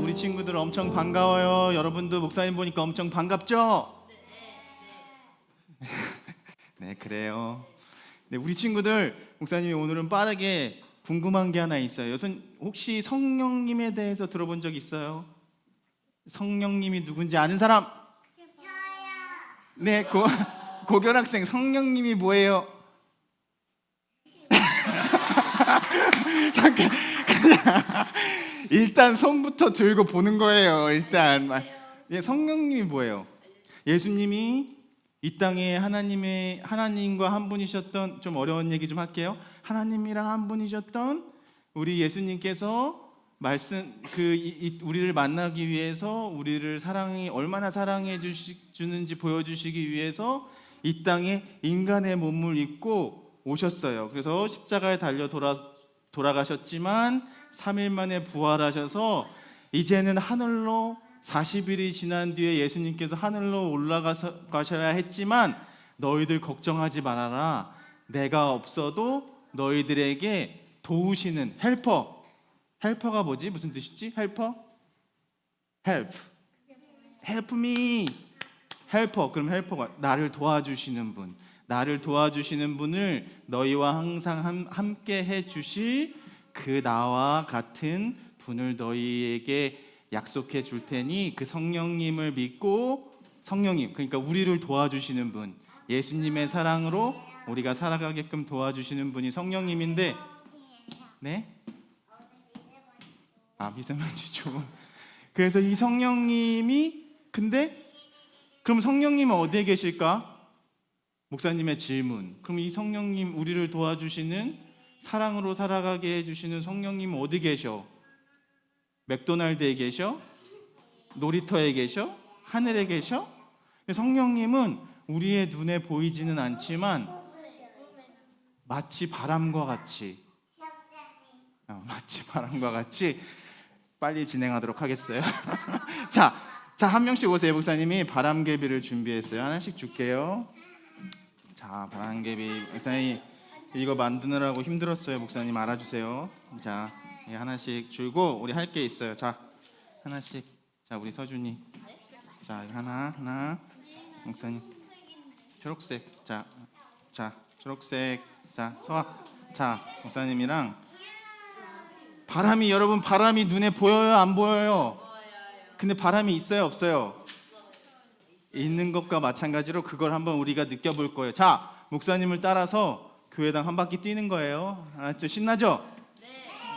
우리 친구들 엄청 반가워요. 여러분도 목사님 보니까 엄청 반갑죠? 네, 그래요. 네, 우리 친구들 목사님이 오늘은 빠르게 궁금한 게 하나 있어요. 혹시 성령님에 대해서 들어본 적 있어요? 성령님이 누군지 아는 사람? 네, 고결 학생, 성령님이 뭐예요? 잠깐, 일단 손부터 들고 보는 거예요. 일단 성령님이 뭐예요? 예수님이 이 땅에 하나님과 한 분이셨던, 좀 어려운 얘기 좀 할게요. 하나님이랑 한 분이셨던 우리 예수님께서 우리를 만나기 위해서, 우리를 얼마나 사랑해 주는지 보여주시기 위해서 이 땅에 인간의 몸을 입고 오셨어요. 그래서 십자가에 달려 돌아가셨지만 3일 만에 부활하셔서 이제는 하늘로, 40일이 지난 뒤에 예수님께서 하늘로 올라가셔야 했지만 너희들 걱정하지 말아라. 내가 없어도 너희들에게 도우시는 헬퍼가 뭐지? 무슨 뜻이지? 헬퍼? help me. 그럼 헬퍼가 나를 도와주시는 분. 나를 도와주시는 분을 너희와 항상 함께 해주실 그 나와 같은 분을 너희에게 약속해 줄 테니 그 성령님을 믿고, 성령님, 그러니까 우리를 도와주시는 분, 예수님의 사랑으로 우리가 살아가게끔 도와주시는 분이 성령님인데, 네? 미세먼지죠. 그래서 이 성령님이, 그럼 성령님은 어디에 계실까? 목사님의 질문. 그럼 이 성령님, 우리를 도와주시는, 사랑으로 살아가게 해주시는 성령님은 어디 계셔? 맥도날드에 계셔? 놀이터에 계셔? 하늘에 계셔? 성령님은 우리의 눈에 보이지는 않지만 마치 바람과 같이 빨리 진행하도록 하겠어요. 자, 한 명씩 오세요. 목사님이 바람개비를 준비했어요. 하나씩 줄게요. 자, 바람개비, 목사님 이거 만드느라고 힘들었어요. 목사님 알아주세요. 자, 하나씩 줄고 우리 할 게 있어요. 자, 하나씩. 자, 우리 서준이. 자, 하나. 목사님. 초록색. 자, 초록색. 자, 서아. 자, 목사님이랑. 여러분 바람이 눈에 보여요? 안 보여요? 근데 바람이 있어요? 없어요? 있는 것과 마찬가지로 그걸 한번 우리가 느껴볼 거예요. 자, 목사님을 따라서 교회당 한 바퀴 뛰는 거예요. 알았죠? 신나죠? 네.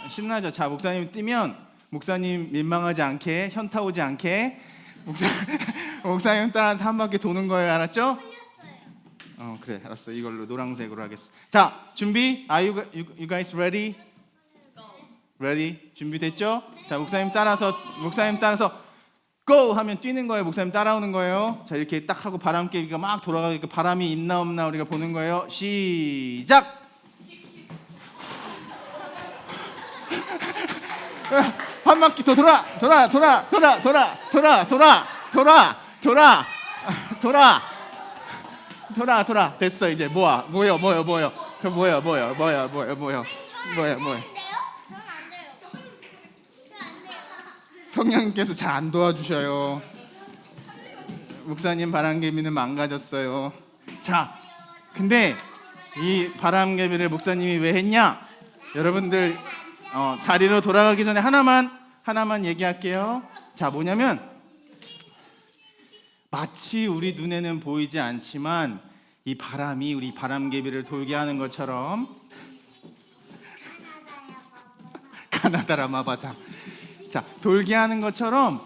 신나죠? 자, 목사님 뛰면 목사님 민망하지 않게, 현타 오지 않게 목사님 따라서 한 바퀴 도는 거예요. 알았죠? 그래, 알았어. 이걸로 노란색으로 하겠어. 자, 준비? Are you guys ready? 준비됐죠? 자, 목사님 따라서 go 하면 뛰는 거예요. 목사님 따라오는 거예요. 자, 이렇게 딱 하고 바람개비가 막 돌아가니까 바람이 있나 없나 우리가 보는 거예요. 시작. 한 바퀴 더 돌아. 됐어. 이제 모여. 성령님께서 잘 안 도와주셔요. 목사님 바람개비는 망가졌어요. 자, 근데 이 바람개비를 목사님이 왜 했냐? 여러분들 자리로 돌아가기 전에 하나만 얘기할게요. 자, 뭐냐면 마치 우리 눈에는 보이지 않지만 이 바람이 우리 바람개비를 돌게 하는 것처럼 가나다라 마바사. 자, 돌게 하는 것처럼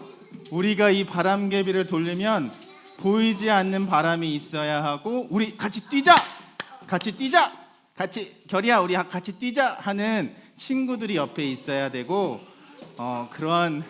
우리가 이 바람개비를 돌리면 보이지 않는 바람이 있어야 하고, 우리 같이 뛰자, 결이야 우리 같이 뛰자 하는 친구들이 옆에 있어야 되고, 그런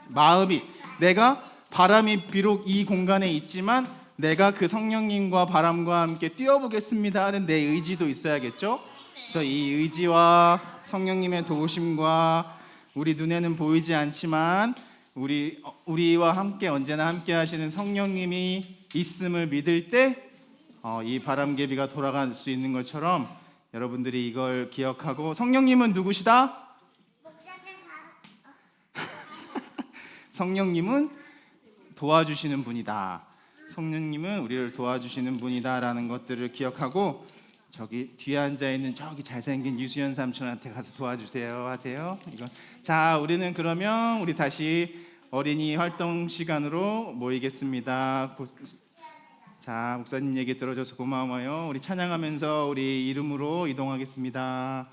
마음이, 내가 바람이 비록 이 공간에 있지만 내가 그 성령님과 바람과 함께 뛰어보겠습니다 하는 내 의지도 있어야겠죠. 그래서 이 의지와 성령님의 도우심과 우리 눈에는 보이지 않지만 우리와 함께, 언제나 함께 하시는 성령님이 있음을 믿을 때 이 바람개비가 돌아갈 수 있는 것처럼 여러분들이 이걸 기억하고, 성령님은 누구시다? 성령님은 도와주시는 분이다. 성령님은 우리를 도와주시는 분이다라는 것들을 기억하고 저기 뒤에 앉아 있는 저기 잘생긴 유수연 삼촌한테 가서 도와주세요 하세요. 이거. 자, 우리는 그러면 우리 다시 어린이 활동 시간으로 모이겠습니다. 자, 목사님 얘기 들어줘서 고마워요. 우리 찬양하면서 우리 이름으로 이동하겠습니다.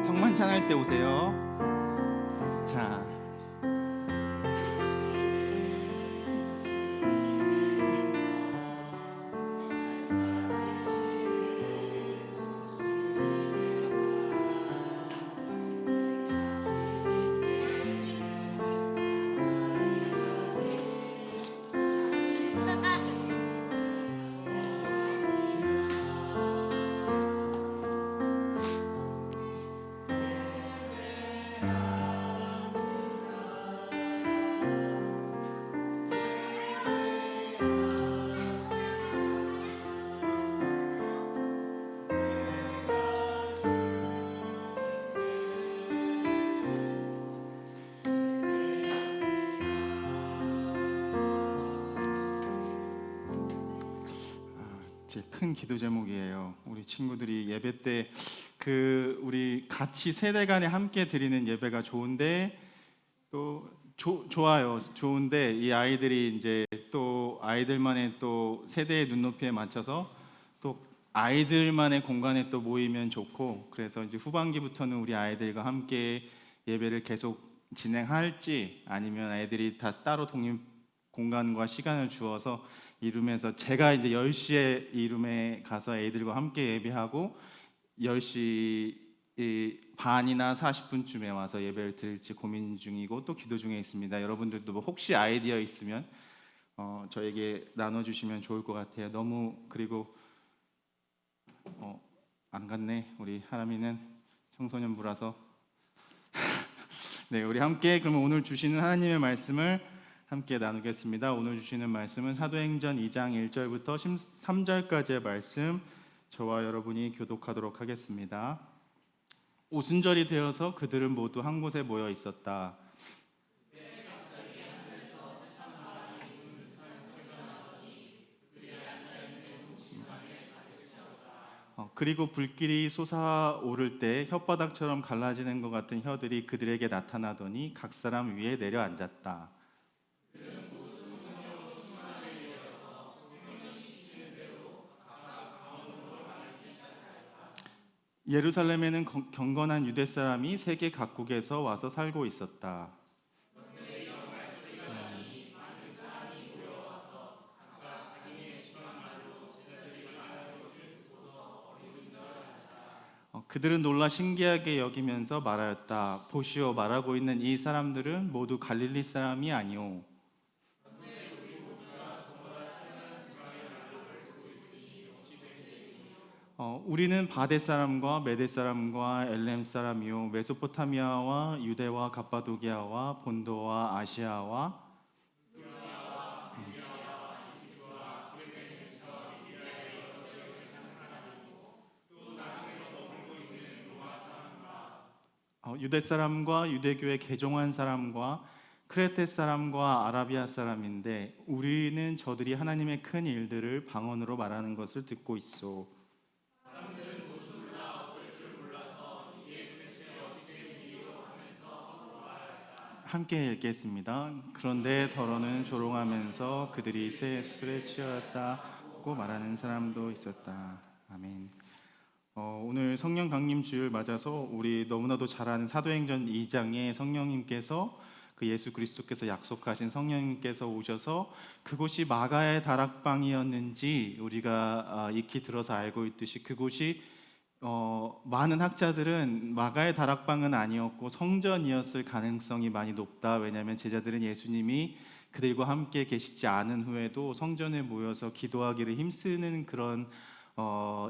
성만찬할 때 오세요. 자. 제일 큰 기도 제목이에요. 우리 친구들이 예배 때 우리 같이 세대 간에 함께 드리는 예배가 좋은데 또 좋아요. 좋은데 이 아이들이 이제 또 아이들만의 또 세대의 눈높이에 맞춰서 또 아이들만의 공간에 또 모이면 좋고, 그래서 이제 후반기부터는 우리 아이들과 함께 예배를 계속 진행할지 아니면 아이들이 다 따로 독립 공간과 시간을 주어서 이룸에서 제가 이제 10시에 이룸에 가서 애들과 함께 예배하고 10시 반이나 40분쯤에 와서 예배를 드릴지 고민 중이고 또 기도 중에 있습니다. 여러분들도 뭐 혹시 아이디어 있으면 저에게 나눠주시면 좋을 것 같아요. 너무 그리고 안 갔네. 우리 하람이는 청소년부라서 네, 우리 함께 그러면 오늘 주시는 하나님의 말씀을 함께 나누겠습니다. 오늘 주시는 말씀은 사도행전 2장 1절부터 13절까지의 말씀, 저와 여러분이 교독하도록 하겠습니다. 오순절이 되어서 그들은 모두 한 곳에 모여 있었다. 그리고 불길이 솟아오를 때 혓바닥처럼 갈라지는 것 같은 혀들이 그들에게 나타나더니 각 사람 위에 내려앉았다. 예루살렘에는 경건한 유대 사람이 세계 각국에서 와서 살고 있었다. 그들은 놀라 신기하게 여기면서 말하였다. 보시오, 말하고 있는 이 사람들은 모두 갈릴리 사람이 아니오. 우리는 바데 사람과 메데 사람과 엘렘 사람이요 메소포타미아와 유대와 갑바도기아와 본도와 아시아와 유대 사람과 유대교에 개종한 사람과 크레테 사람과 아라비아 사람인데 우리는 저들이 하나님의 큰 일들을 방언으로 말하는 것을 듣고 있소. 함께 읽겠습니다. 그런데 더러는 조롱하면서 그들이 새 술에 취하였다고 말하는 사람도 있었다. 아멘. 오늘 성령 강림 주일 맞아서 우리 너무나도 잘 아는 사도행전 2장에 성령님께서 그 예수 그리스도께서 약속하신 성령님께서 오셔서 그곳이 마가의 다락방이었는지 우리가 익히 들어서 알고 있듯이 그곳이 많은 학자들은 마가의 다락방은 아니었고 성전이었을 가능성이 많이 높다. 왜냐하면 제자들은 예수님이 그들과 함께 계시지 않은 후에도 성전에 모여서 기도하기를 힘쓰는 그런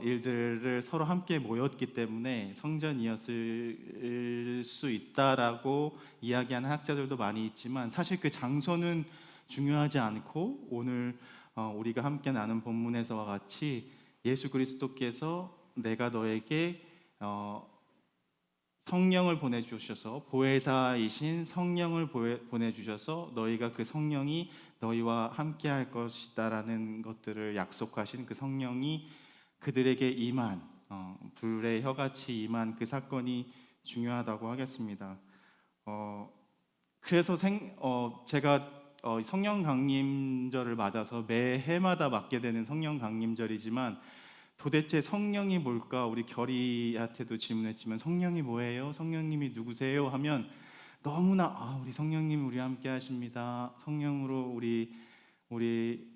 일들을 서로 함께 모였기 때문에 성전이었을 수 있다라고 이야기하는 학자들도 많이 있지만 사실 그 장소는 중요하지 않고 오늘 우리가 함께 나눈 본문에서와 같이 예수 그리스도께서 내가 너에게 성령을 보내주셔서 보혜사이신 성령을 보내주셔서 너희가 그 성령이 너희와 함께할 것이다라는 것들을 약속하신 그 성령이 그들에게 임한 불의 혀같이 임한 그 사건이 중요하다고 하겠습니다. 그래서 제가 성령 강림절을 맞아서 매해마다 맞게 되는 성령 강림절이지만 도대체 성령이 뭘까? 우리 결이한테도 질문했지만 성령이 뭐예요? 성령님이 누구세요? 하면 너무나 우리 성령님 우리 함께 하십니다. 성령으로 우리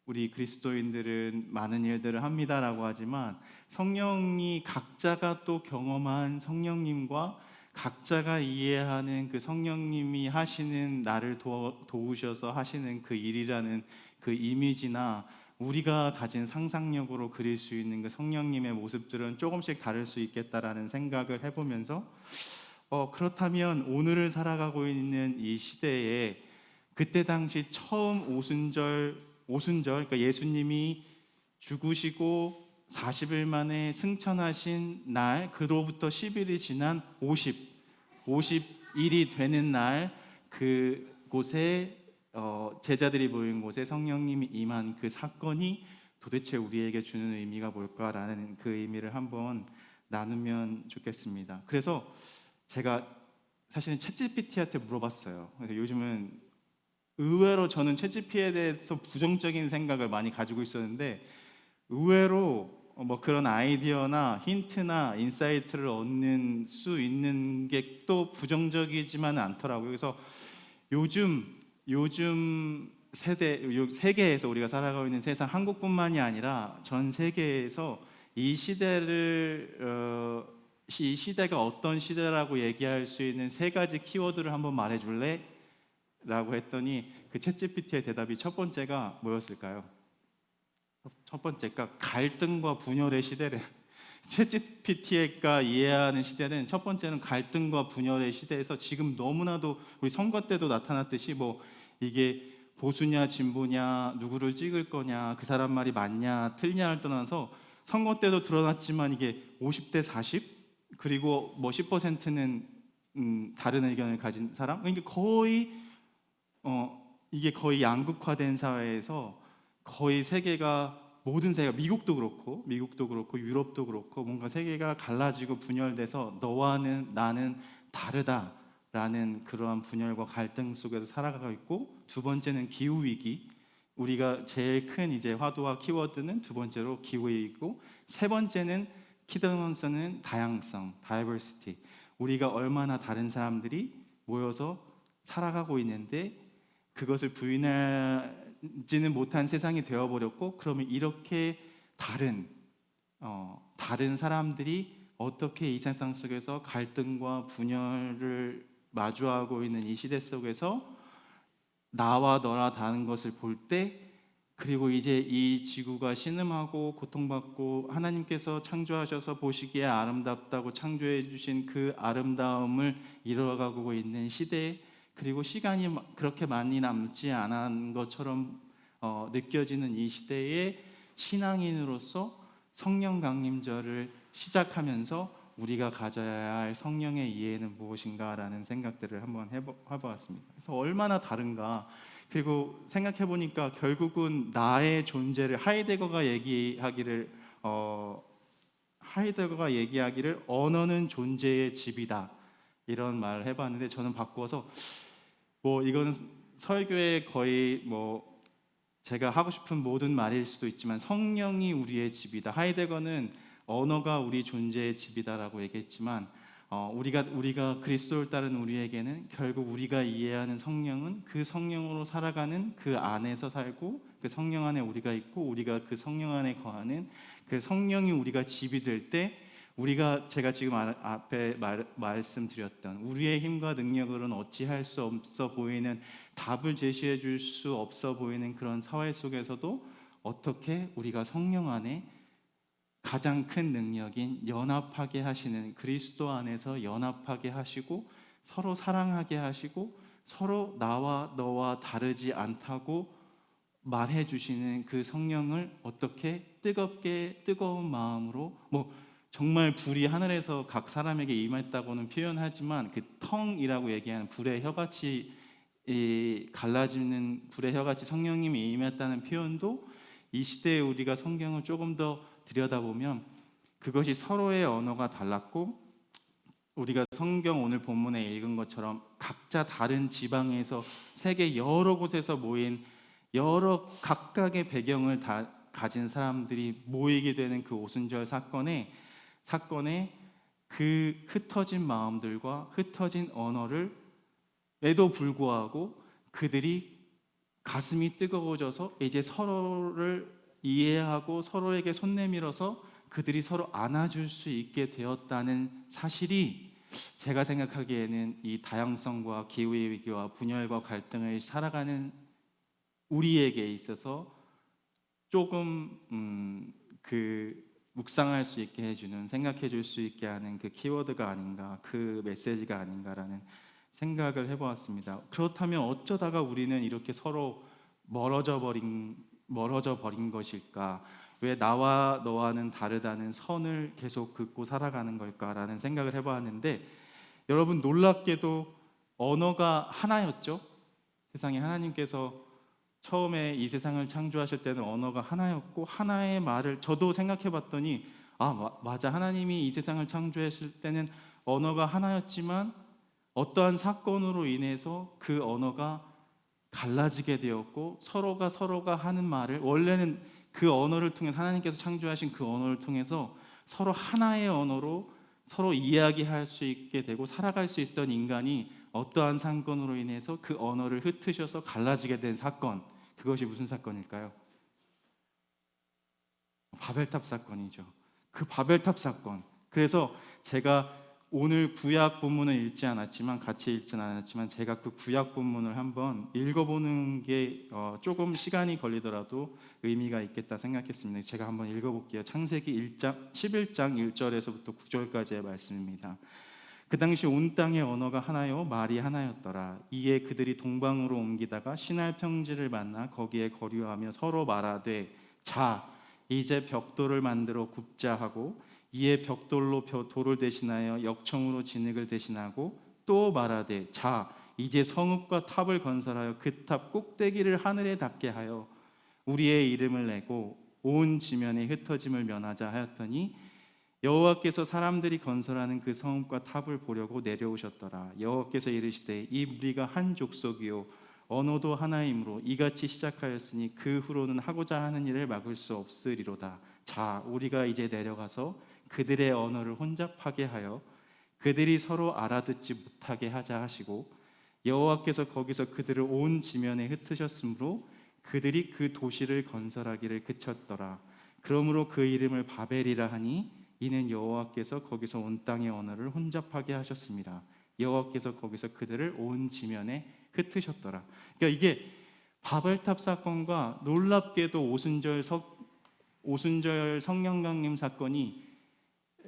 그리스도인들은 많은 일들을 합니다라고 하지만 성령이 각자가 또 경험한 성령님과 각자가 이해하는 그 성령님이 하시는 나를 도우셔서 하시는 그 일이라는 그 이미지나 우리가 가진 상상력으로 그릴 수 있는 그 성령님의 모습들은 조금씩 다를 수 있겠다라는 생각을 해보면서 그렇다면 오늘을 살아가고 있는 이 시대에 그때 당시 처음 오순절 그러니까 예수님이 죽으시고 40일 만에 승천하신 날 그로부터 10일이 지난 50일이 되는 날 그곳에 제자들이 모인 곳에 성령님이 임한 그 사건이 도대체 우리에게 주는 의미가 뭘까라는 그 의미를 한번 나누면 좋겠습니다. 그래서 제가 사실은 챗GPT한테 물어봤어요. 그래서 요즘은 의외로 저는 챗GPT에 대해서 부정적인 생각을 많이 가지고 있었는데 의외로 뭐 그런 아이디어나 힌트나 인사이트를 얻는 수 있는 게 또 부정적이지만은 않더라고요. 그래서 요즘 세계에서 우리가 살아가고 있는 세상 한국뿐만이 아니라 전 세계에서 이 시대가 어떤 시대라고 얘기할 수 있는 세 가지 키워드를 한번 말해줄래? 라고 했더니 그 챗GPT의 대답이 첫 번째가 뭐였을까요? 첫 번째가 갈등과 분열의 시대래. 챗GPT가 이해하는 시대는 첫 번째는 갈등과 분열의 시대에서 지금 너무나도 우리 선거 때도 나타났듯이 뭐 이게 보수냐 진보냐 누구를 찍을 거냐 그 사람 말이 맞냐 틀냐를 떠나서 선거 때도 드러났지만 이게 50대 40 그리고 뭐 10%는 다른 의견을 가진 사람 그러니까 이게 거의 양극화된 사회에서 거의 세계가 모든 세계가 미국도 그렇고 유럽도 그렇고 뭔가 세계가 갈라지고 분열돼서 너와는 나는 다르다라는 그러한 분열과 갈등 속에서 살아가고 있고 두 번째는 기후 위기 우리가 제일 큰 이제 화두와 키워드는 두 번째로 기후 위기고 세 번째는 키더먼스는 다양성 (diversity) 우리가 얼마나 다른 사람들이 모여서 살아가고 있는데 그것을 부인하지는 못한 세상이 되어버렸고 그러면 이렇게 다른 사람들이 어떻게 이 세상 속에서 갈등과 분열을 마주하고 있는 이 시대 속에서 나와 너라 다른 것을 볼 때 그리고 이제 이 지구가 신음하고 고통받고 하나님께서 창조하셔서 보시기에 아름답다고 창조해 주신 그 아름다움을 이뤄가고 있는 시대에 그리고 시간이 그렇게 많이 남지 않은 것처럼 느껴지는 이 시대에 신앙인으로서 성령 강림절을 시작하면서 우리가 가져야 할 성령의 이해는 무엇인가라는 생각들을 한번 해보았습니다. 그래서 얼마나 다른가 그리고 생각해 보니까 결국은 나의 존재를 하이데거가 얘기하기를 언어는 존재의 집이다 이런 말을 해봤는데 저는 바꾸어서 뭐 이거는 설교의 거의 뭐 제가 하고 싶은 모든 말일 수도 있지만 성령이 우리의 집이다. 하이데거는 언어가 우리 존재의 집이다라고 얘기했지만 우리가 그리스도를 따른 우리에게는 결국 우리가 이해하는 성령은 그 성령으로 살아가는 그 안에서 살고 그 성령 안에 우리가 있고 우리가 그 성령 안에 거하는 그 성령이 우리가 집이 될 때 우리가 제가 지금 앞에 말씀드렸던 우리의 힘과 능력으로는 어찌할 수 없어 보이는 답을 제시해 줄 수 없어 보이는 그런 사회 속에서도 어떻게 우리가 성령 안에 가장 큰 능력인 연합하게 하시는 그리스도 안에서 연합하게 하시고 서로 사랑하게 하시고 서로 나와 너와 다르지 않다고 말해 주시는 그 성령을 어떻게 뜨거운 마음으로 정말 불이 하늘에서 각 사람에게 임했다고는 표현하지만 그 텅이라고 얘기하는 불의 혀같이 갈라지는 불의 혀같이 성령님이 임했다는 표현도 이 시대에 우리가 성경을 조금 더 들여다보면 그것이 서로의 언어가 달랐고, 우리가 성경 오늘 본문에 읽은 것처럼 각자 다른 지방에서 세계 여러 곳에서 모인 여러 각각의 배경을 다 가진 사람들이 모이게 되는 그 오순절 사건에 그 흩어진 마음들과 흩어진 언어를 에도 불구하고 그들이 가슴이 뜨거워져서 이제 서로를 이해하고 서로에게 손 내밀어서 그들이 서로 안아줄 수 있게 되었다는 사실이, 제가 생각하기에는 이 다양성과 기후의 위기와 분열과 갈등을 살아가는 우리에게 있어서 조금 묵상할 수 있게 해주는, 생각해 줄 수 있게 하는 그 키워드가 아닌가, 그 메시지가 아닌가라는 생각을 해보았습니다. 그렇다면 어쩌다가 우리는 이렇게 서로 멀어져 버린 것일까? 왜 나와 너와는 다르다는 선을 계속 긋고 살아가는 걸까라는 생각을 해보았는데, 여러분 놀랍게도 언어가 하나였죠. 세상에 하나님께서 처음에 이 세상을 창조하실 때는 언어가 하나였고, 하나의 말을 저도 생각해 봤더니 맞아, 하나님이 이 세상을 창조했을 때는 언어가 하나였지만 어떠한 사건으로 인해서 그 언어가 갈라지게 되었고, 서로가 하는 말을, 원래는 그 언어를 통해서 하나님께서 창조하신 그 언어를 통해서 서로 하나의 언어로 서로 이야기할 수 있게 되고 살아갈 수 있던 인간이 어떠한 사건으로 인해서 그 언어를 흩으셔서 갈라지게 된 사건, 그것이 무슨 사건일까요? 바벨탑 사건이죠. 그 바벨탑 사건. 그래서 제가 오늘 구약 본문을 같이 읽지는 않았지만 제가 그 구약 본문을 한번 읽어보는 게 조금 시간이 걸리더라도 의미가 있겠다 생각했습니다. 제가 한번 읽어볼게요. 창세기 11장 1절에서부터 9절까지의 말씀입니다. 그 당시 온 땅의 언어가 하나요 말이 하나였더라. 이에 그들이 동방으로 옮기다가 시날 평지를 만나 거기에 거류하며 서로 말하되, 자 이제 벽돌을 만들어 굽자 하고, 이에 벽돌로 돌을 대신하여 역청으로 진흙을 대신하고, 또 말하되, 자 이제 성읍과 탑을 건설하여 그 탑 꼭대기를 하늘에 닿게 하여 우리의 이름을 내고 온 지면에 흩어짐을 면하자 하였더니, 여호와께서 사람들이 건설하는 그 성읍과 탑을 보려고 내려오셨더라. 여호와께서 이르시되, 이 무리가 한 족속이요 언어도 하나이므로 이같이 시작하였으니 그 후로는 하고자 하는 일을 막을 수 없으리로다. 자 우리가 이제 내려가서 그들의 언어를 혼잡하게 하여 그들이 서로 알아듣지 못하게 하자 하시고, 여호와께서 거기서 그들을 온 지면에 흩으셨으므로 그들이 그 도시를 건설하기를 그쳤더라. 그러므로 그 이름을 바벨이라 하니 이는 여호와께서 거기서 온 땅의 언어를 혼잡하게 하셨습니다. 여호와께서 거기서 그들을 온 지면에 흩으셨더라. 그러니까 이게 바벨탑 사건과 놀랍게도 오순절 성령 강림 사건이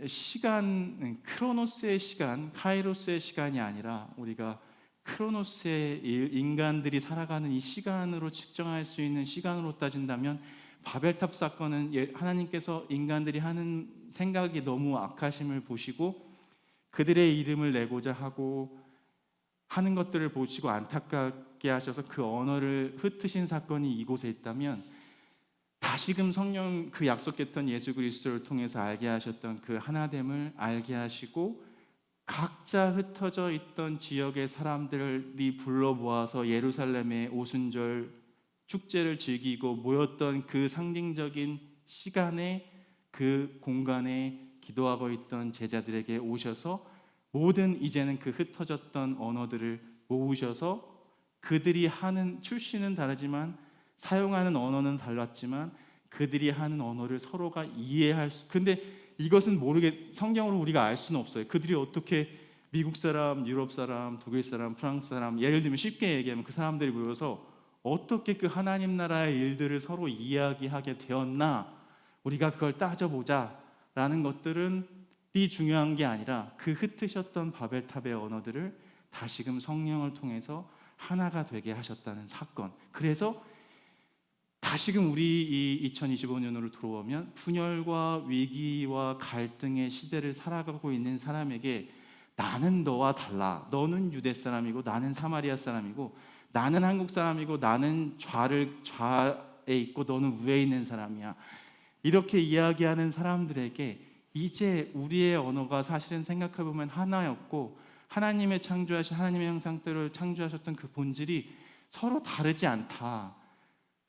시간, 크로노스의 시간, 카이로스의 시간이 아니라 우리가 크로노스의 인간들이 살아가는 이 시간으로 측정할 수 있는 시간으로 따진다면, 바벨탑 사건은 하나님께서 인간들이 하는 생각이 너무 악하심을 보시고 그들의 이름을 내고자 하고 하는 것들을 보시고 안타깝게 하셔서 그 언어를 흩으신 사건이 이곳에 있다면, 다시금 성령 그 약속했던 예수 그리스도를 통해서 알게 하셨던 그 하나됨을 알게 하시고 각자 흩어져 있던 지역의 사람들이 불러 모아서 예루살렘의 오순절 축제를 즐기고 모였던 그 상징적인 시간에, 그 공간에 기도하고 있던 제자들에게 오셔서 모든 이제는 그 흩어졌던 언어들을 모으셔서 그들이 하는 출신은 다르지만 사용하는 언어는 달랐지만 그들이 하는 언어를 서로가 이해할 수, 근데 이것은 성경으로 우리가 알 수는 없어요. 그들이 어떻게 미국 사람, 유럽 사람, 독일 사람, 프랑스 사람, 예를 들면 쉽게 얘기하면 그 사람들이 모여서 어떻게 그 하나님 나라의 일들을 서로 이야기하게 되었나, 우리가 그걸 따져보자 라는 것들은 중요한 게 아니라 그 흩으셨던 바벨탑의 언어들을 다시금 성령을 통해서 하나가 되게 하셨다는 사건. 그래서 다시금 우리 이 2025년으로 들어오면 분열과 위기와 갈등의 시대를 살아가고 있는 사람에게 나는 너와 달라. 너는 유대 사람이고 나는 사마리아 사람이고 나는 한국 사람이고 나는 좌에 있고 너는 우에 있는 사람이야. 이렇게 이야기하는 사람들에게 이제 우리의 언어가 사실은 생각해 보면 하나였고 하나님의 창조하신 하나님의 형상대로 창조하셨던 그 본질이 서로 다르지 않다.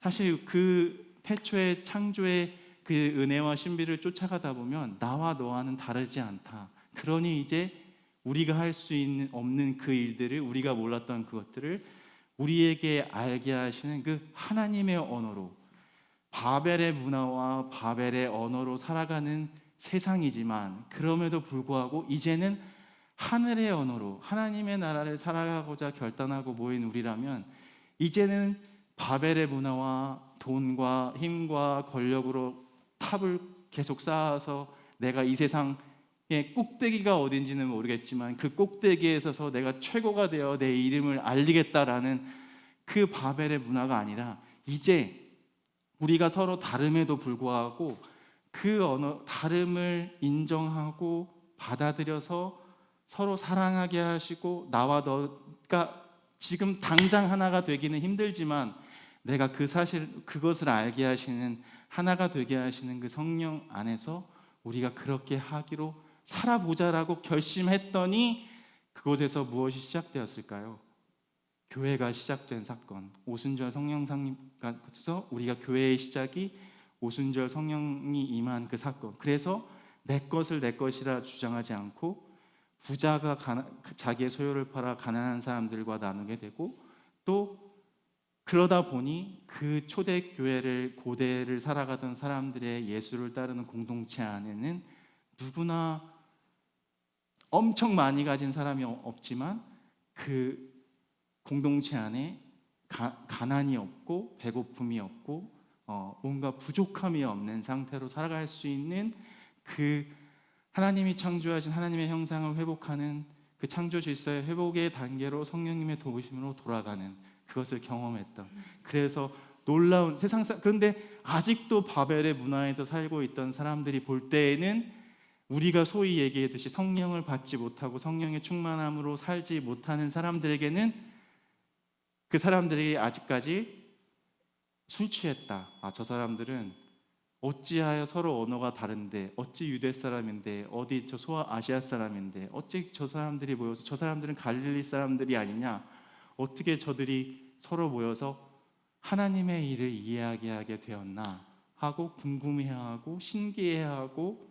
사실 그 태초의 창조의 그 은혜와 신비를 쫓아가다 보면 나와 너와는 다르지 않다. 그러니 이제 우리가 할 수 없는 그 일들을, 우리가 몰랐던 그것들을 우리에게 알게 하시는 그 하나님의 언어로, 바벨의 문화와 바벨의 언어로 살아가는 세상이지만 그럼에도 불구하고 이제는 하늘의 언어로 하나님의 나라를 살아가고자 결단하고 모인 우리라면 이제는 바벨의 문화와 돈과 힘과 권력으로 탑을 계속 쌓아서 내가 이 세상의 꼭대기가 어딘지는 모르겠지만 그 꼭대기에 서서 내가 최고가 되어 내 이름을 알리겠다라는 그 바벨의 문화가 아니라 이제 우리가 서로 다름에도 불구하고 그 언어 다름을 인정하고 받아들여서 서로 사랑하게 하시고 나와 너가 지금 당장 하나가 되기는 힘들지만 내가 그 사실 그것을 알게 하시는 하나가 되게 하시는 그 성령 안에서 우리가 그렇게 하기로 살아보자라고 결심했더니 그곳에서 무엇이 시작되었을까요? 교회가 시작된 사건, 오순절 성령상님께서 우리가 교회의 시작이 오순절 성령이 임한 그 사건. 그래서 내 것을 내 것이라 주장하지 않고 부자가 자기의 소유를 팔아 가난한 사람들과 나누게 되고 또 그러다 보니 그 초대교회를 고대를 살아가던 사람들의 예수를 따르는 공동체 안에는 누구나 엄청 많이 가진 사람이 없지만 그 공동체 안에 가난이 없고 배고픔이 없고 뭔가 부족함이 없는 상태로 살아갈 수 있는 그 하나님이 창조하신 하나님의 형상을 회복하는 그 창조 질서의 회복의 단계로 성령님의 도우심으로 돌아가는 그것을 경험했던 그래서 놀라운 그런데 아직도 바벨의 문화에서 살고 있던 사람들이 볼 때에는 우리가 소위 얘기했듯이 성령을 받지 못하고 성령의 충만함으로 살지 못하는 사람들에게는 그 사람들이 아직까지 술 취했다. 저 사람들은 어찌하여 서로 언어가 다른데 어찌 유대 사람인데 어디 저 소아시아 사람인데 어찌 저 사람들이 모여서 저 사람들은 갈릴리 사람들이 아니냐 어떻게 저들이 서로 모여서 하나님의 일을 이야기하게 되었나 하고 궁금해하고 신기해하고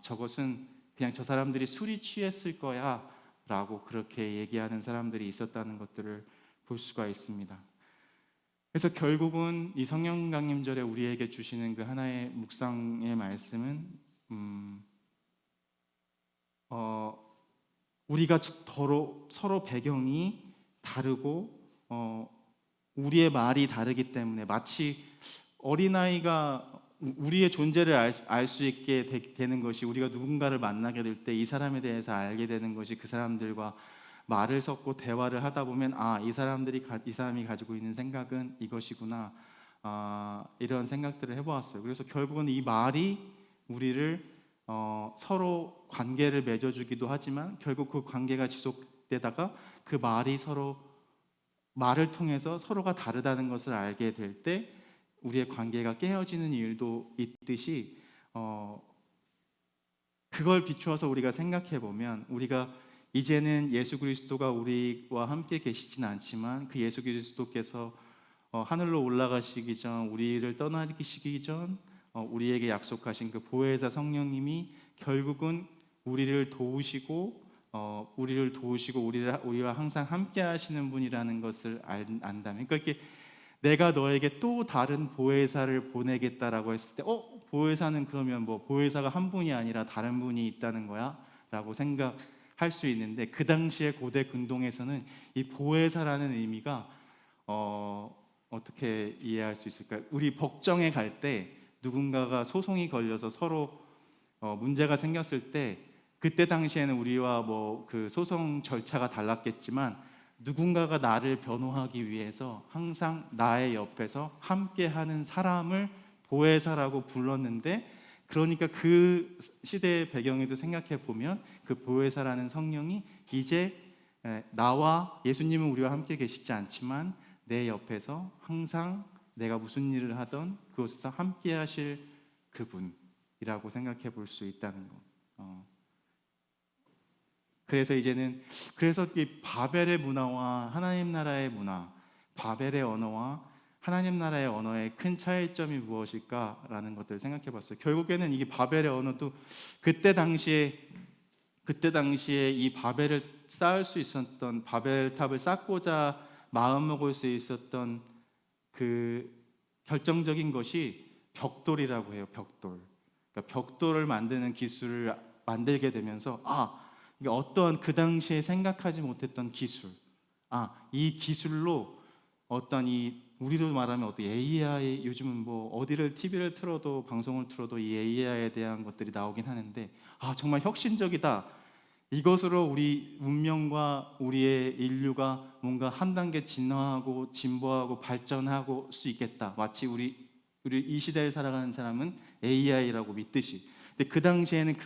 저것은 그냥 저 사람들이 술이 취했을 거야 라고 그렇게 얘기하는 사람들이 있었다는 것들을 볼 수가 있습니다. 그래서 결국은 이 성령 강림절에 우리에게 주시는 그 하나의 묵상의 말씀은 우리가 서로 배경이 다르고 우리의 말이 다르기 때문에 마치 어린아이가 우리의 존재를 알 수 있게 되는 것이 우리가 누군가를 만나게 될 때 이 사람에 대해서 알게 되는 것이 그 사람들과 말을 섞고 대화를 하다 보면 이 사람이 가지고 있는 생각은 이것이구나 이런 생각들을 해보았어요. 그래서 결국은 이 말이 우리를 서로 관계를 맺어주기도 하지만 결국 그 관계가 지속되다가 그 말이 말을 통해서 서로가 다르다는 것을 알게 될 때 우리의 관계가 깨어지는 일도 있듯이 그걸 비추어서 우리가 생각해 보면 우리가 이제는 예수 그리스도가 우리와 함께 계시진 않지만 그 예수 그리스도께서 하늘로 올라가시기 전 우리를 떠나시기 전 우리에게 약속하신 그 보혜사 성령님이 결국은 우리를 도우시고 우리와 항상 함께 하시는 분이라는 것을 안다면 그러니까 이렇게 내가 너에게 또 다른 보혜사를 보내겠다라고 했을 때 보혜사는 그러면 보혜사가 한 분이 아니라 다른 분이 있다는 거야? 라고 생각할 수 있는데 그 당시에 고대 근동에서는 이 보혜사라는 의미가 어떻게 이해할 수 있을까요? 우리 법정에 갈 때 누군가가 소송이 걸려서 서로 문제가 생겼을 때 그때 당시에는 우리와 그 소송 절차가 달랐겠지만 누군가가 나를 변호하기 위해서 항상 나의 옆에서 함께하는 사람을 보혜사라고 불렀는데, 그러니까 그 시대의 배경에도 생각해 보면 그 보혜사라는 성령이 이제 나와 예수님은 우리와 함께 계시지 않지만 내 옆에서 항상 내가 무슨 일을 하던 그곳에서 함께 하실 그분이라고 생각해 볼 수 있다는 것. 그래서 이제는 그래서 이 바벨의 문화와 하나님 나라의 문화, 바벨의 언어와 하나님 나라의 언어의 큰 차이점이 무엇일까라는 것들을 생각해 봤어요. 결국에는 이게 바벨의 언어도 그때 당시에 이 바벨을 쌓을 수 있었던, 바벨탑을 쌓고자 마음먹을 수 있었던 그 결정적인 것이 벽돌이라고 해요. 벽돌. 그러니까 벽돌을 만드는 기술을 만들게 되면서 이게 어떤 그 당시에 생각하지 못했던 기술, 이 기술로 어떤 이 우리도 말하면 어떤 AI, 요즘은 뭐 어디를 TV를 틀어도 방송을 틀어도 이 AI에 대한 것들이 나오긴 하는데 정말 혁신적이다. 이것으로 우리 문명과 우리의 인류가 뭔가 한 단계 진화하고 진보하고 발전하고 수 있겠다. 마치 우리 이 시대를 살아가는 사람은 AI라고 믿듯이. 근데 그 당시에는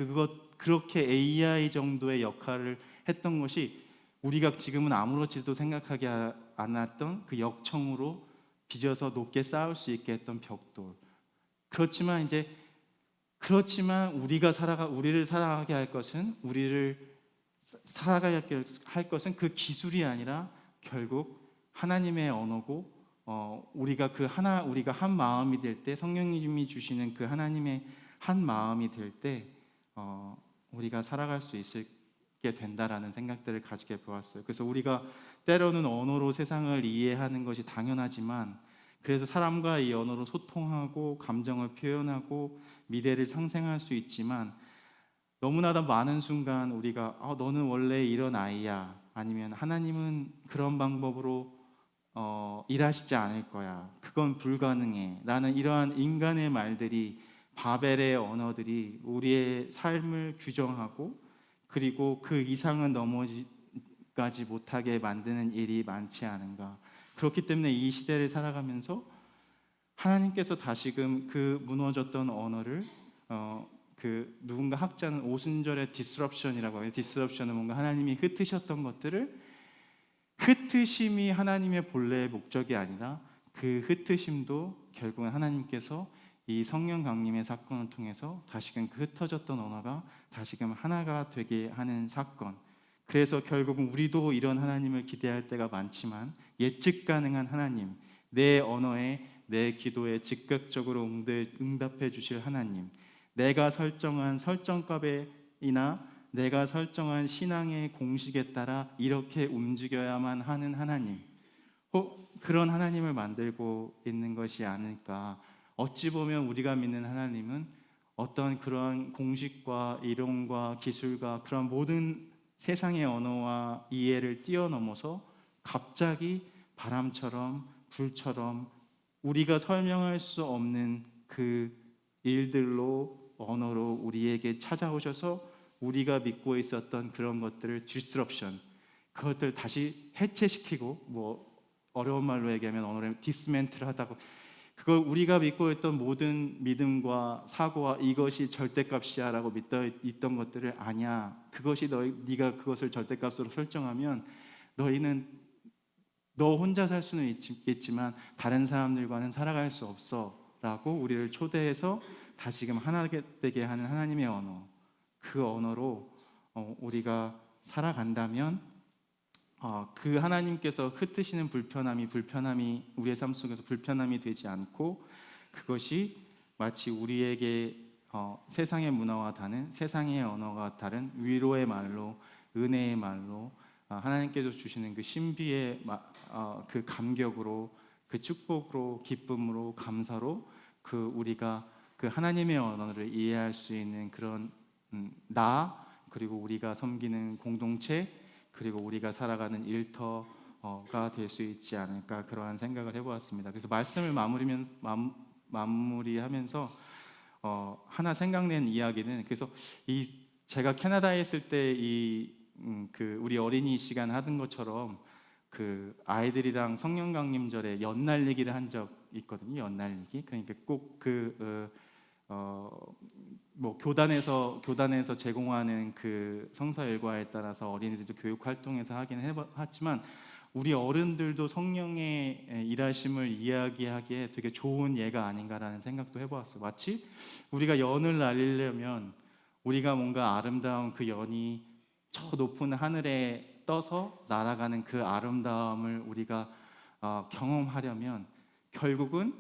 그렇게 AI 정도의 역할을 했던 것이 우리가 지금은 아무렇지도 생각하지 않았던 그 역청으로 빚어서 높게 쌓을 수 있게 했던 벽돌. 그렇지만 우리를 살아가게 할 것은 그 기술이 아니라 결국 하나님의 언어고, 우리가 한 마음이 될 때, 성령님이 주시는 그 하나님의 한 마음이 될 때 우리가 살아갈 수 있게 된다라는 생각들을 가지게 보았어요. 그래서 우리가 때로는 언어로 세상을 이해하는 것이 당연하지만, 그래서 사람과 이 언어로 소통하고 감정을 표현하고 미래를 상생할 수 있지만, 너무나도 많은 순간 우리가 너는 원래 이런 아이야, 아니면 하나님은 그런 방법으로 일하시지 않을 거야, 그건 불가능해 라는 이러한 인간의 말들이, 바벨의 언어들이 우리의 삶을 규정하고 그리고 그 이상은 넘어가지 못하게 만드는 일이 많지 않은가. 그렇기 때문에 이 시대를 살아가면서 하나님께서 다시금 그 무너졌던 언어를 누군가 학자는 오순절의 disruption이라고 해요. disruption은 뭔가 하나님이 흩으셨던 것들을, 흩으심이 하나님의 본래의 목적이 아니라 그 흩으심도 결국은 하나님께서 이 성령 강림의 사건을 통해서 다시금 그 흩어졌던 언어가 다시금 하나가 되게 하는 사건. 그래서 결국은 우리도 이런 하나님을 기대할 때가 많지만, 예측 가능한 하나님, 내 언어에 내 기도에 즉각적으로 응답해 주실 하나님, 내가 설정한 설정값이나 내가 설정한 신앙의 공식에 따라 이렇게 움직여야만 하는 하나님, 그런 하나님을 만들고 있는 것이 아닐까. 어찌 보면 우리가 믿는 하나님은 어떤 그런 공식과 이론과 기술과 그런 모든 세상의 언어와 이해를 뛰어넘어서 갑자기 바람처럼 불처럼 우리가 설명할 수 없는 그 일들로, 언어로 우리에게 찾아오셔서 우리가 믿고 있었던 그런 것들을 disruption, 그것들 다시 해체시키고, 뭐 어려운 말로 얘기하면 언어를 디스멘트를 하다고, 그걸 우리가 믿고 있던 모든 믿음과 사고와 이것이 절대값이야 라고 있던 것들을, 아니야, 그것이 네가 그것을 절대값으로 설정하면 너희는 너 혼자 살 수는 있겠지만 다른 사람들과는 살아갈 수 없어 라고 우리를 초대해서 다시금 하나 되게 하는 하나님의 언어, 그 언어로 우리가 살아간다면 그 하나님께서 흩으시는 불편함이 우리의 삶 속에서 불편함이 되지 않고, 그것이 마치 우리에게 세상의 문화와 다른, 세상의 언어가 다른 위로의 말로, 은혜의 말로, 하나님께서 주시는 그 신비의 그 감격으로, 그 축복으로, 기쁨으로, 감사로 우리가 그 하나님의 언어를 이해할 수 있는 그런 그리고 우리가 섬기는 공동체, 그리고 우리가 살아가는 일터가 될 수 있지 않을까, 그러한 생각을 해보았습니다. 그래서 말씀을 마무리하면서 하나 생각낸 이야기는, 그래서 제가 캐나다에 있을 때 우리 어린이 시간 하던 것처럼 그 아이들이랑 성령 강림절에 연 날리기를 한 적 있거든요. 연 날리기. 그러니까 꼭 뭐 교단에서 제공하는 그 성서 일과에 따라서 어린이들도 교육 활동에서 하긴 했지만 우리 어른들도 성령의 일하심을 이야기하기에 되게 좋은 예가 아닌가라는 생각도 해보았어요. 마치 우리가 연을 날리려면 우리가 뭔가 아름다운 그 연이 저 높은 하늘에 떠서 날아가는 그 아름다움을 우리가 경험하려면 결국은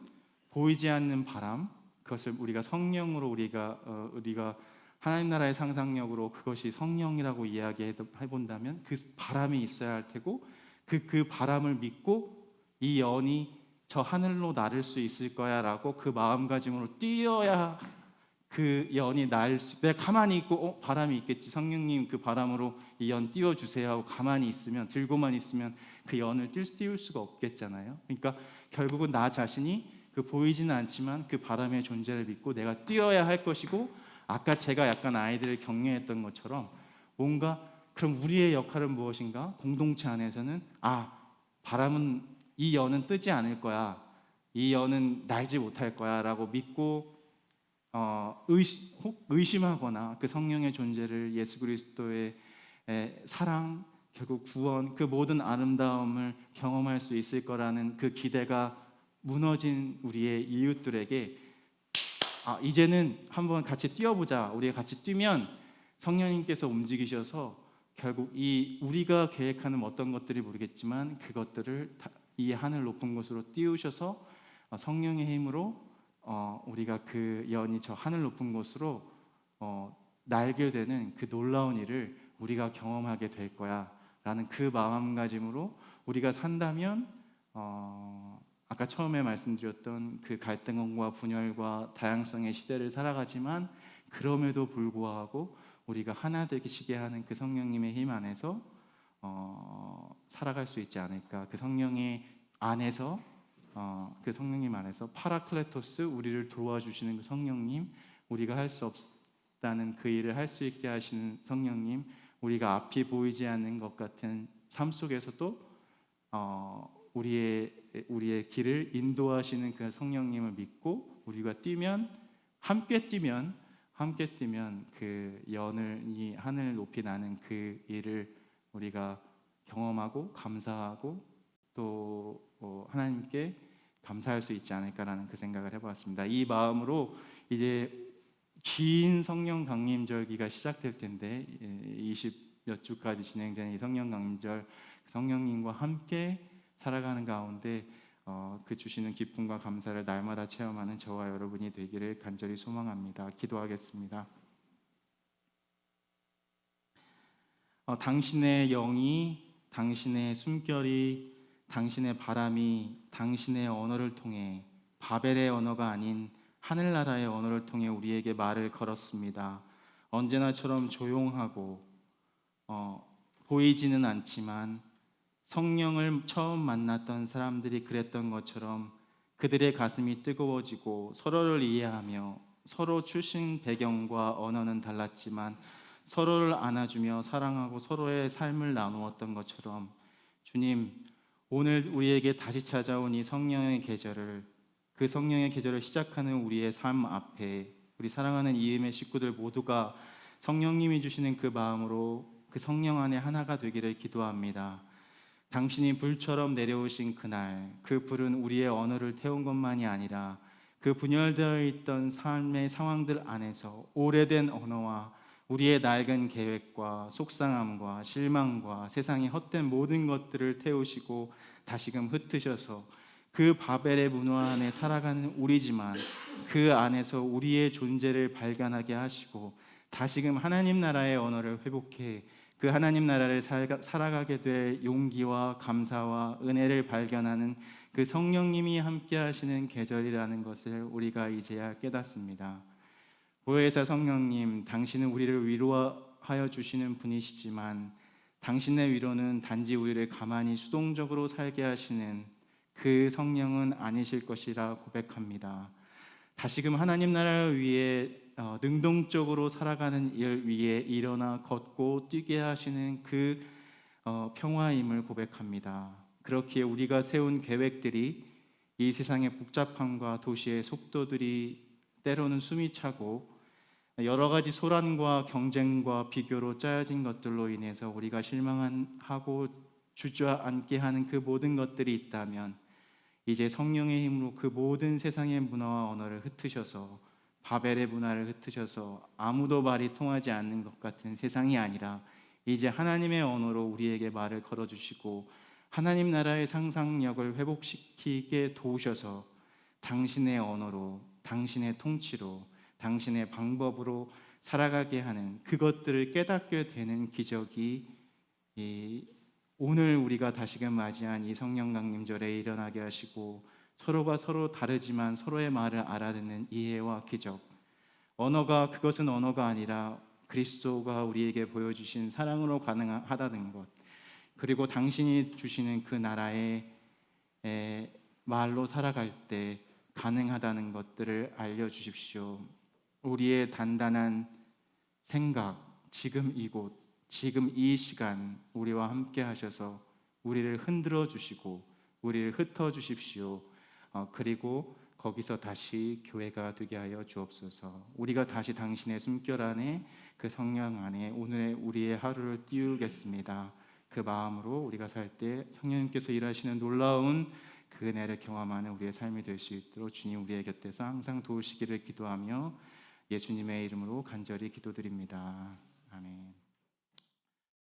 보이지 않는 바람, 그것을 우리가 성령으로 우리가 하나님 나라의 상상력으로 그것이 성령이라고 이야기해 본다면 그 바람이 있어야 할 테고 그 바람을 믿고 이 연이 저 하늘로 나를 수 있을 거야라고 그 마음가짐으로 뛰어야 그 연이 내가 가만히 있고 바람이 있겠지, 성령님 그 바람으로 이 연 띄워주세요 하고 가만히 있으면, 들고만 있으면 그 연을 띄울 수가 없겠잖아요. 그러니까 결국은 나 자신이 그 보이지는 않지만 그 바람의 존재를 믿고 내가 뛰어야 할 것이고, 아까 제가 약간 아이들을 격려했던 것처럼 뭔가 그럼 우리의 역할은 무엇인가? 공동체 안에서는 바람은 이 연은 뜨지 않을 거야, 이 연은 날지 못할 거야 라고 믿고 의심하거나 그 성령의 존재를, 예수 그리스도의 사랑, 결국 구원, 그 모든 아름다움을 경험할 수 있을 거라는 그 기대가 무너진 우리의 이웃들에게 이제는 한번 같이 뛰어보자, 우리가 같이 뛰면 성령님께서 움직이셔서 결국 이 우리가 계획하는 어떤 것들이 모르겠지만 그것들을 이 하늘 높은 곳으로 띄우셔서 성령의 힘으로 우리가 그 연이 저 하늘 높은 곳으로 날게 되는 그 놀라운 일을 우리가 경험하게 될 거야 라는 그 마음가짐으로 우리가 산다면 아까 처음에 말씀드렸던 그 갈등과 분열과 다양성의 시대를 살아가지만 그럼에도 불구하고 우리가 하나 되시게 하는 그 성령님의 힘 안에서 살아갈 수 있지 않을까. 그 성령의 안에서 그 성령님 안에서 파라클레토스, 우리를 도와주시는 그 성령님, 우리가 할 수 없다는 그 일을 할 수 있게 하시는 성령님, 우리가 앞이 보이지 않는 것 같은 삶 속에서도 우리의 길을 인도하시는 그 성령님을 믿고 우리가 함께 뛰면 그 이 하늘 높이 나는 그 일을 우리가 경험하고 감사하고 또 하나님께 감사할 수 있지 않을까라는 그 생각을 해보았습니다. 이 마음으로 이제 긴 성령 강림절기가 시작될 텐데 20몇 주까지 진행되는 이 성령 강림절, 성령님과 함께 살아가는 가운데 그 주시는 기쁨과 감사를 날마다 체험하는 저와 여러분이 되기를 간절히 소망합니다. 기도하겠습니다. 당신의 영이, 당신의 숨결이, 당신의 바람이 당신의 언어를 통해, 바벨의 언어가 아닌 하늘나라의 언어를 통해 우리에게 말을 걸었습니다. 언제나처럼 조용하고 보이지는 않지만 성령을 처음 만났던 사람들이 그랬던 것처럼 그들의 가슴이 뜨거워지고 서로를 이해하며, 서로 출신 배경과 언어는 달랐지만 서로를 안아주며 사랑하고 서로의 삶을 나누었던 것처럼 주님, 오늘 우리에게 다시 찾아온 이 성령의 계절을, 그 성령의 계절을 시작하는 우리의 삶 앞에 우리 사랑하는 이음의 식구들 모두가 성령님이 주시는 그 마음으로 그 성령 안에 하나가 되기를 기도합니다. 당신이 불처럼 내려오신 그날, 그 불은 우리의 언어를 태운 것만이 아니라 그 분열되어 있던 삶의 상황들 안에서 오래된 언어와 우리의 낡은 계획과 속상함과 실망과 세상의 헛된 모든 것들을 태우시고 다시금 흩으셔서 그 바벨의 문화 안에 살아가는 우리지만 그 안에서 우리의 존재를 발견하게 하시고 다시금 하나님 나라의 언어를 회복해 그 하나님 나라를 살아가게 될 용기와 감사와 은혜를 발견하는 그 성령님이 함께 하시는 계절이라는 것을 우리가 이제야 깨닫습니다. 보혜사 성령님, 당신은 우리를 위로하여 주시는 분이시지만 당신의 위로는 단지 우리를 가만히 수동적으로 살게 하시는 그 성령은 아니실 것이라 고백합니다. 다시금 하나님 나라를 위해 능동적으로 살아가는 일 위에 일어나 걷고 뛰게 하시는 그 평화임을 고백합니다. 그렇기에 우리가 세운 계획들이 이 세상의 복잡함과 도시의 속도들이 때로는 숨이 차고 여러 가지 소란과 경쟁과 비교로 짜여진 것들로 인해서 우리가 실망하고 주저앉게 하는 그 모든 것들이 있다면 이제 성령의 힘으로 그 모든 세상의 문화와 언어를 흩으셔서 바벨의 문화를 흩으셔서 아무도 말이 통하지 않는 것 같은 세상이 아니라 이제 하나님의 언어로 우리에게 말을 걸어주시고 하나님 나라의 상상력을 회복시키게 도우셔서 당신의 언어로, 당신의 통치로, 당신의 방법으로 살아가게 하는 그것들을 깨닫게 되는 기적이 오늘 우리가 다시금 맞이한 이 성령 강림절에 일어나게 하시고 서로가 서로 다르지만 서로의 말을 알아듣는 이해와 기적, 그것은 언어가 아니라 그리스도가 우리에게 보여주신 사랑으로 가능하다는 것, 그리고 당신이 주시는 그 나라의 말로 살아갈 때 가능하다는 것들을 알려주십시오. 우리의 단단한 생각, 지금 이곳, 지금 이 시간 우리와 함께 하셔서 우리를 흔들어 주시고 우리를 흩어 주십시오. 그리고 거기서 다시 교회가 되게 하여 주옵소서. 우리가 다시 당신의 숨결 안에 그 성령 안에 오늘의 우리의 하루를 띄우겠습니다. 그 마음으로 우리가 살 때 성령님께서 일하시는 놀라운 그 은혜를 경험하는 우리의 삶이 될 수 있도록 주님 우리의 곁에서 항상 도우시기를 기도하며 예수님의 이름으로 간절히 기도드립니다.